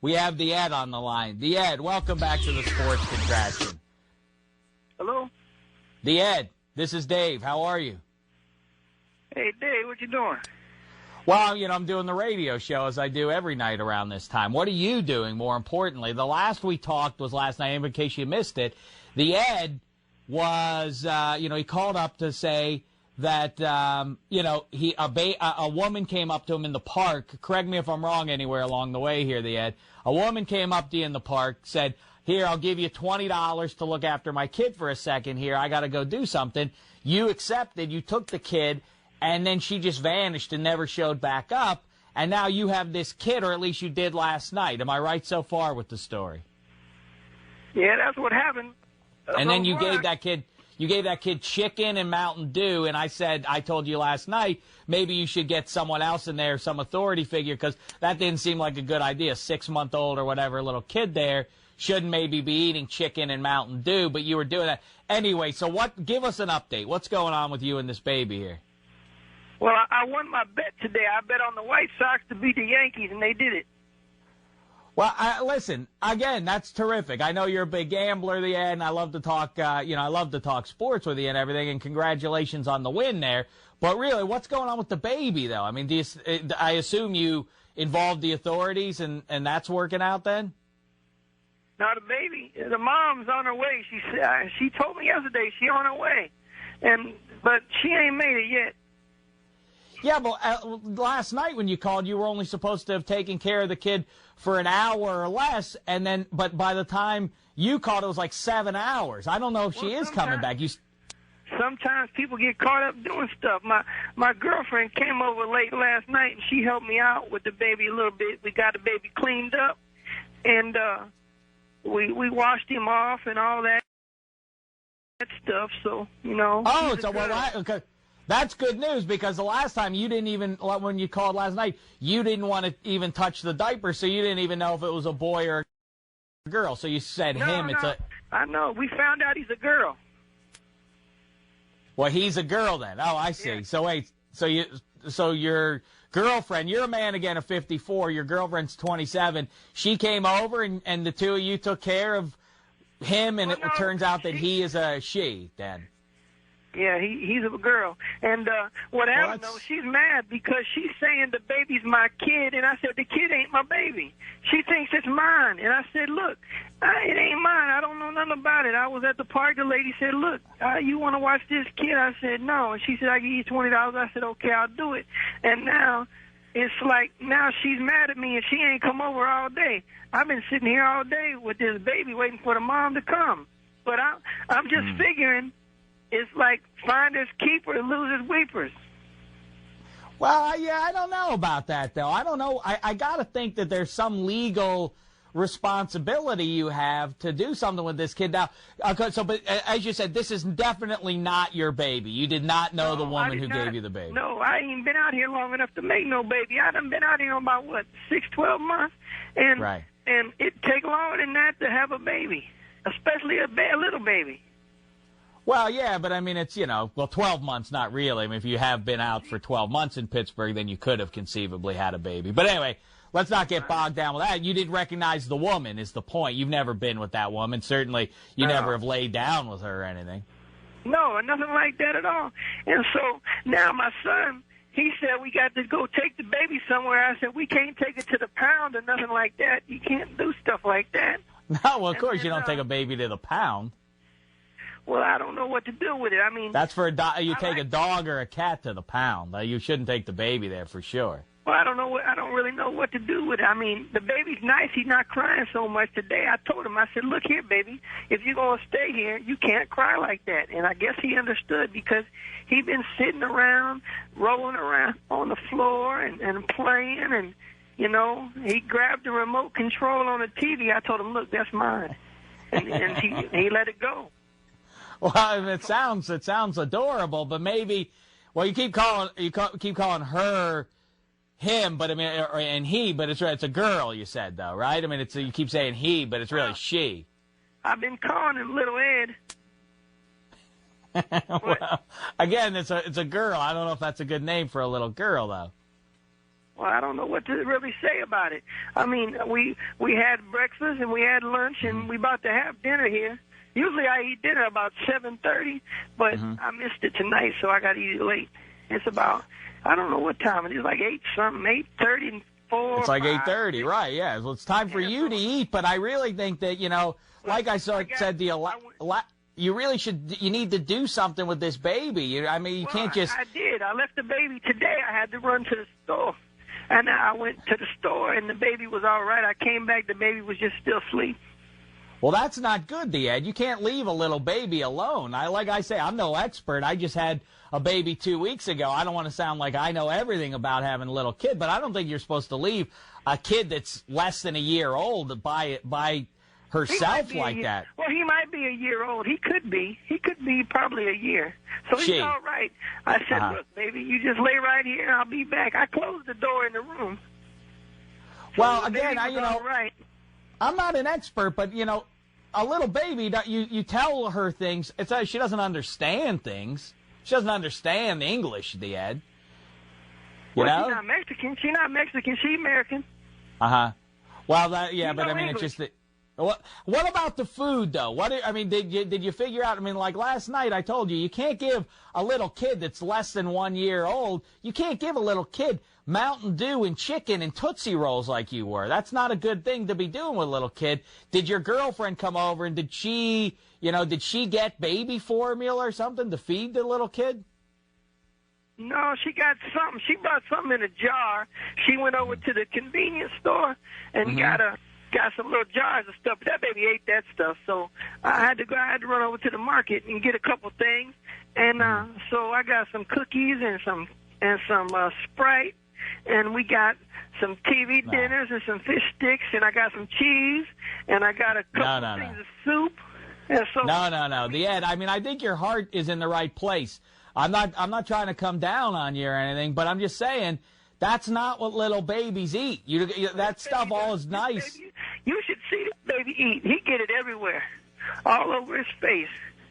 We have the Ed on the line. The Ed, welcome back to the Sports Contraption. Hello? The Ed, this is Dave. How are you? Hey, Dave, what you doing? Well, I'm doing the radio show as I do every night around this time. What are you doing, more importantly? The last we talked was last night, in case you missed it. The Ed was, he called up to say that, a woman came up to him in the park. Correct me if I'm wrong anywhere along the way here, the Ed. A woman came up to you in the park, said, here, I'll give you $20 to look after my kid for a second here. I got to go do something. You accepted. You took the kid, and then she just vanished and never showed back up. And now you have this kid, or at least you did last night. Am I right so far with the story? Yeah, that's what happened. And then you gave that kid chicken and Mountain Dew, and I told you last night, maybe you should get someone else in there, some authority figure, because that didn't seem like a good idea. 6-month-old or whatever little kid there shouldn't maybe be eating chicken and Mountain Dew, but you were doing that. Anyway, so give us an update. What's going on with you and this baby here? Well, I won my bet today. I bet on the White Sox to beat the Yankees, and they did it. Well, listen, again, that's terrific. I know you're a big gambler, the Ed, and I love to talk, I love to talk sports with you and everything, and congratulations on the win there. But really, what's going on with the baby, though? I mean, I assume you involved the authorities, and that's working out then? Now, the mom's on her way. She told me yesterday she's on her way, but she ain't made it yet. Yeah, but last night when you called, you were only supposed to have taken care of the kid for an hour or less, but by the time you called, it was like 7 hours. I don't know if she is coming back. Sometimes people get caught up doing stuff. My girlfriend came over late last night, and she helped me out with the baby a little bit. We got the baby cleaned up, and we washed him off and all that stuff. So okay. That's good news, because the last time when you called last night, you didn't want to even touch the diaper, so you didn't even know if it was a boy or a girl. So you said him. No, I know. We found out he's a girl. Well, he's a girl then. Oh, I see. Yeah. So wait, so your girlfriend, you're a man again of 54. Your girlfriend's 27. She came over, and the two of you took care of him, and turns out that he is a she then. Yeah, he's a girl. And what happened, though, she's mad because she's saying the baby's my kid, and I said, the kid ain't my baby. She thinks it's mine. And I said, look, it ain't mine. I don't know nothing about it. I was at the park. The lady said, look, you want to watch this kid? I said, no. And she said, I give you $20. I said, okay, I'll do it. And now it's like, now she's mad at me, and she ain't come over all day. I've been sitting here all day with this baby waiting for the mom to come. But I'm just figuring, it's like finders keepers, losers weepers. Well, yeah, I don't know about that, though. I don't know. I got to think that there's some legal responsibility you have to do something with this kid now. But as you said, this is definitely not your baby. You did not know the woman who gave you the baby. No, I ain't been out here long enough to make no baby. I done been out here about, 12 months? And, right. And it take longer than that to have a baby, especially a little baby. Well, yeah, but I mean, it's, 12 months, not really. I mean, if you have been out for 12 months in Pittsburgh, then you could have conceivably had a baby. But anyway, let's not get bogged down with that. You didn't recognize the woman is the point. You've never been with that woman. Certainly, you never have laid down with her or anything. No, nothing like that at all. And so now my son, he said we got to go take the baby somewhere. I said, we can't take it to the pound or nothing like that. You can't do stuff like that. No, well, of course you don't take a baby to the pound. Well, I don't know what to do with it. I mean, that's for a dog. You take a dog or a cat to the pound. You shouldn't take the baby there for sure. Well, I don't know. I don't really know what to do with it. I mean, the baby's nice. He's not crying so much today. I told him, I said, look here, baby, if you're going to stay here, you can't cry like that. And I guess he understood because he'd been sitting around, rolling around on the floor and playing. And, he grabbed the remote control on the TV. I told him, look, that's mine. And he let it go. Well, it sounds adorable, but maybe, well, you keep calling her him, but I mean, and he, but it's a girl. You said though, right? I mean, you keep saying he, but it's really she. I've been calling him Little Ed. Well, again, it's a girl. I don't know if that's a good name for a little girl though. Well, I don't know what to really say about it. I mean, we had breakfast and we had lunch and we about to have dinner here. Usually I eat dinner about 7:30, but I missed it tonight, so I got to eat it late. It's about, I don't know what time it is, like 8:34. It's like 8:30, right? Yeah. Well, it's time for you to eat, but I really think that, you know, like I said to you, you really you need to do something with this baby. I mean, you can't just. I did. I left the baby today. I had to run to the store. And I went to the store, and the baby was all right. I came back, the baby was just still asleep. Well, that's not good, Ed. You can't leave a little baby alone. Like I say, I'm no expert. I just had a baby 2 weeks ago. I don't want to sound like I know everything about having a little kid, but I don't think you're supposed to leave a kid that's less than a year old by herself like that. Well, he might be a year old. He could be. He could be probably a year. So he's all right. I said, look, baby, you just lay right here and I'll be back. I closed the door in the room. Well, again, right. I'm not an expert, but, you know, a little baby, you tell her things. It's she doesn't understand things. She doesn't understand English, Ed. You know? She's not Mexican. She's not Mexican. She's American. Well, but I mean, English. It's just that. What about the food, though? Did you figure out? I mean, like last night, I told you can't give a little kid that's less than 1 year old. You can't give a little kid Mountain Dew and chicken and Tootsie Rolls like you were. That's not a good thing to be doing with a little kid. Did your girlfriend come over and did she get baby formula or something to feed the little kid? No, she got something. She bought something in a jar. She went over to the convenience store and got some little jars of stuff. But that baby ate that stuff, so I had to run over to the market and get a couple things. And so I got some cookies and some Sprite, and we got some TV dinners and some fish sticks, and I got some cheese, and I got a couple things of soup. And so No. Ed, I mean, I think your heart is in the right place. I'm not trying to come down on you or anything, but I'm just saying that's not what little babies eat. That stuff all is nice. You should see this baby eat. He get it everywhere, all over his face.